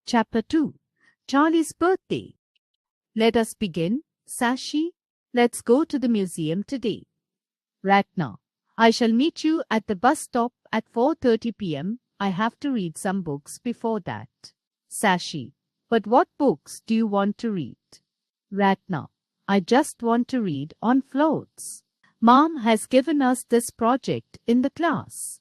Chapter 2. Charlie's Birthday. Let us begin. Sashi, let's go to the museum today. Ratna, I shall meet you at the bus stop at 4:30 p.m. I have to read some books before that. Sashi, but what books do you want to read? Ratna, I just want to read on floats. Mom has given us this project in the class.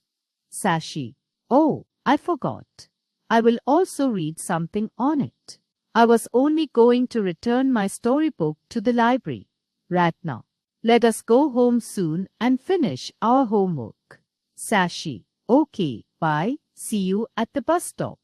Sashi, oh, I forgot. I will also read something on it. I was only going to return my storybook to the library. Ratna, let us go home soon and finish our homework. Sashi, okay, bye, see you at the bus stop.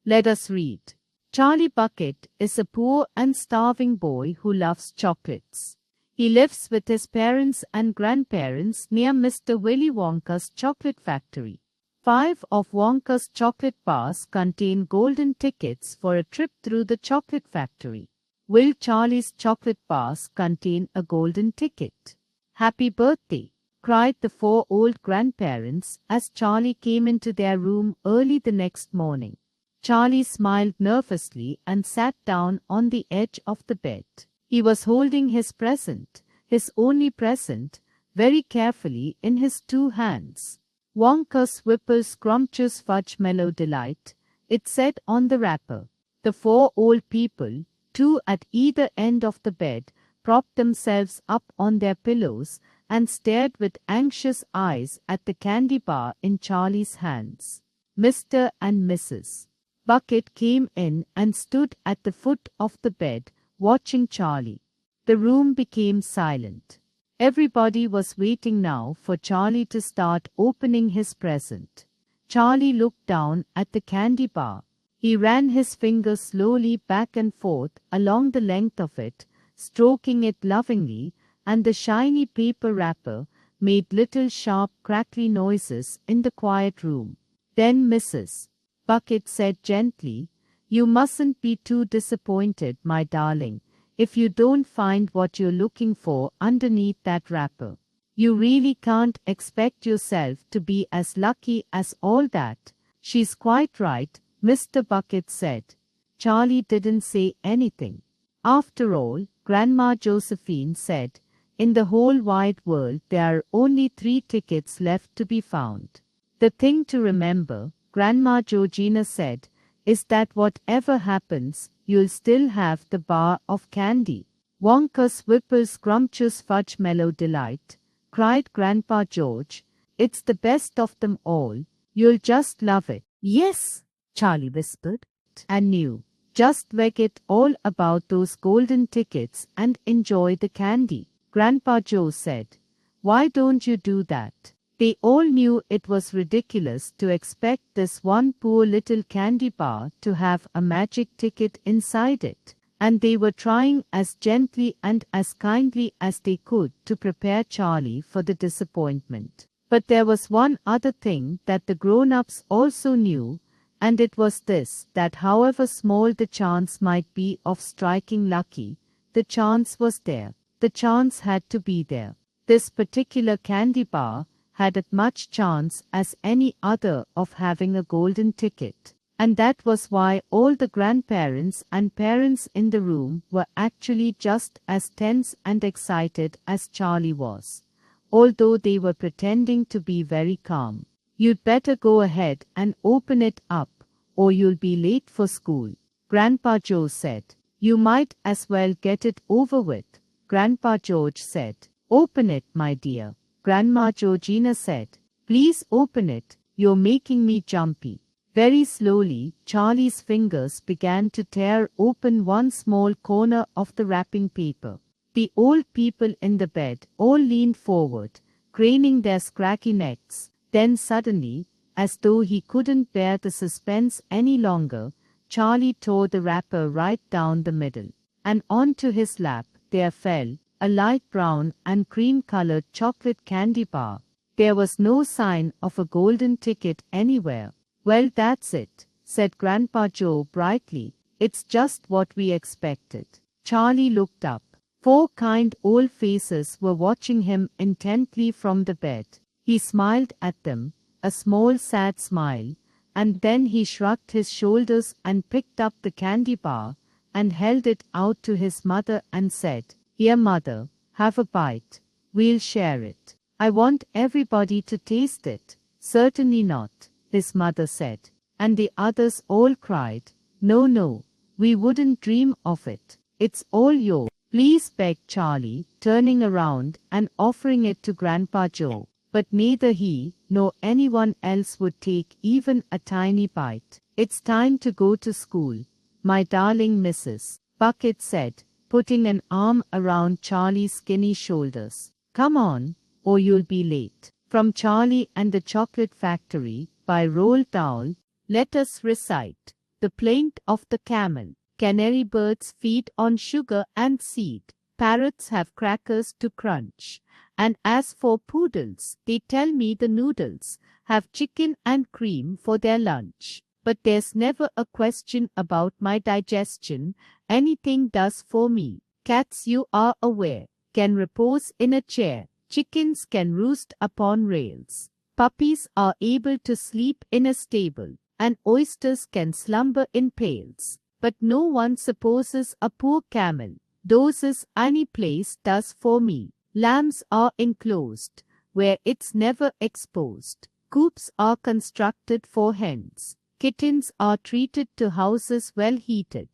Let us read. Charlie Bucket is a poor and starving boy who loves chocolates. He lives with his parents and grandparents near Mr. Willy Wonka's chocolate factory. 5 of Wonka's chocolate bars contain golden tickets for a trip through the chocolate factory. Will Charlie's chocolate bars contain a golden ticket? Happy birthday, cried the 4 old grandparents as Charlie came into their room early the next morning. Charlie smiled nervously and sat down on the edge of the bed. He was holding his present, his only present, very carefully in his 2 hands. Wonka's Whipple Scrumptious Fudge Mellow Delight, it said on the wrapper. The 4 old people, 2 at either end of the bed, propped themselves up on their pillows and stared with anxious eyes at the candy bar in Charlie's hands. Mr. and Mrs. Bucket came in and stood at the foot of the bed, watching Charlie. The room became silent. Everybody was waiting now for Charlie to start opening his present. Charlie looked down at the candy bar. He ran his fingers slowly back and forth along the length of it, stroking it lovingly, and the shiny paper wrapper made little sharp crackly noises in the quiet room. Then Mrs. Bucket said gently, "You mustn't be too disappointed, my darling, if you don't find what you're looking for underneath that wrapper. You really can't expect yourself to be as lucky as all that." "She's quite right," Mr. Bucket said. Charlie didn't say anything. "After all," Grandma Josephine said, "in the whole wide world there are only 3 tickets left to be found. The thing to remember," Grandma Georgina said, "is that whatever happens, you'll still have the bar of candy." "Wonka's Whipple Scrumptious Fudge Mellow Delight," cried Grandpa George. "It's the best of them all. You'll just love it." "Yes," Charlie whispered, and knew. "Just forget all about those golden tickets and enjoy the candy," Grandpa Joe said. "Why don't you do that?" They all knew it was ridiculous to expect this one poor little candy bar to have a magic ticket inside it, and they were trying as gently and as kindly as they could to prepare Charlie for the disappointment. But there was one other thing that the grown-ups also knew, and it was this, that however small the chance might be of striking lucky, the chance was there. The chance had to be there. This particular candy bar had as much chance as any other of having a golden ticket. And that was why all the grandparents and parents in the room were actually just as tense and excited as Charlie was, although they were pretending to be very calm. "You'd better go ahead and open it up, or you'll be late for school," Grandpa Joe said. "You might as well get it over with," Grandpa George said. "Open it, my dear," Grandma Georgina said. "Please open it, you're making me jumpy." Very slowly, Charlie's fingers began to tear open one small corner of the wrapping paper. The old people in the bed all leaned forward, craning their scraggly necks. Then suddenly, as though he couldn't bear the suspense any longer, Charlie tore the wrapper right down the middle, and onto his lap there fell a light brown and cream-colored chocolate candy bar. There was no sign of a golden ticket anywhere. "Well, that's it," said Grandpa Joe brightly. "It's just what we expected." Charlie looked up. 4 kind old faces were watching him intently from the bed. He smiled at them, a small sad smile, and then he shrugged his shoulders and picked up the candy bar and held it out to his mother and said, "Here, mother, have a bite. We'll share it." "I want everybody to taste it." "Certainly not," his mother said. And the others all cried, "No, no, we wouldn't dream of it. It's all yours." "Please," begged Charlie, turning around and offering it to Grandpa Joe. But neither he nor anyone else would take even a tiny bite. "It's time to go to school, my darling Mrs. Bucket said, putting an arm around Charlie's skinny shoulders. "Come on, or you'll be late." From Charlie and the Chocolate Factory by Roald Dahl. Let us recite The Plaint of the Camel. Canary birds feed on sugar and seed. Parrots have crackers to crunch. And as for poodles, they tell me the noodles have chicken and cream for their lunch. But there's never a question about my digestion. Anything does for me. Cats, you are aware, can repose in a chair. Chickens can roost upon rails. Puppies are able to sleep in a stable. And oysters can slumber in pails. But no one supposes a poor camel doses any place does for me. Lambs are enclosed, where it's never exposed. Coops are constructed for hens. Kittens are treated to houses well heated,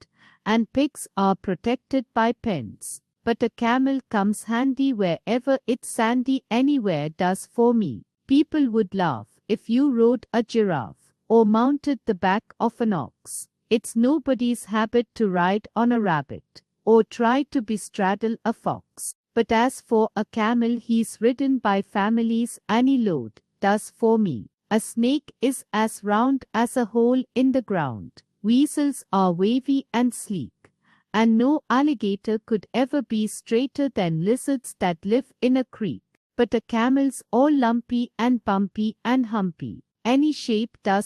and pigs are protected by pens. But a camel comes handy wherever it's sandy. Anywhere does for me. People would laugh if you rode a giraffe or mounted the back of an ox. It's nobody's habit to ride on a rabbit or try to bestraddle a fox. But as for a camel, he's ridden by families. Any load does for me. A snake is as round as a hole in the ground. Weasels are wavy and sleek, and no alligator could ever be straighter than lizards that live in a creek. But a camel's all lumpy and bumpy and humpy. Any shape does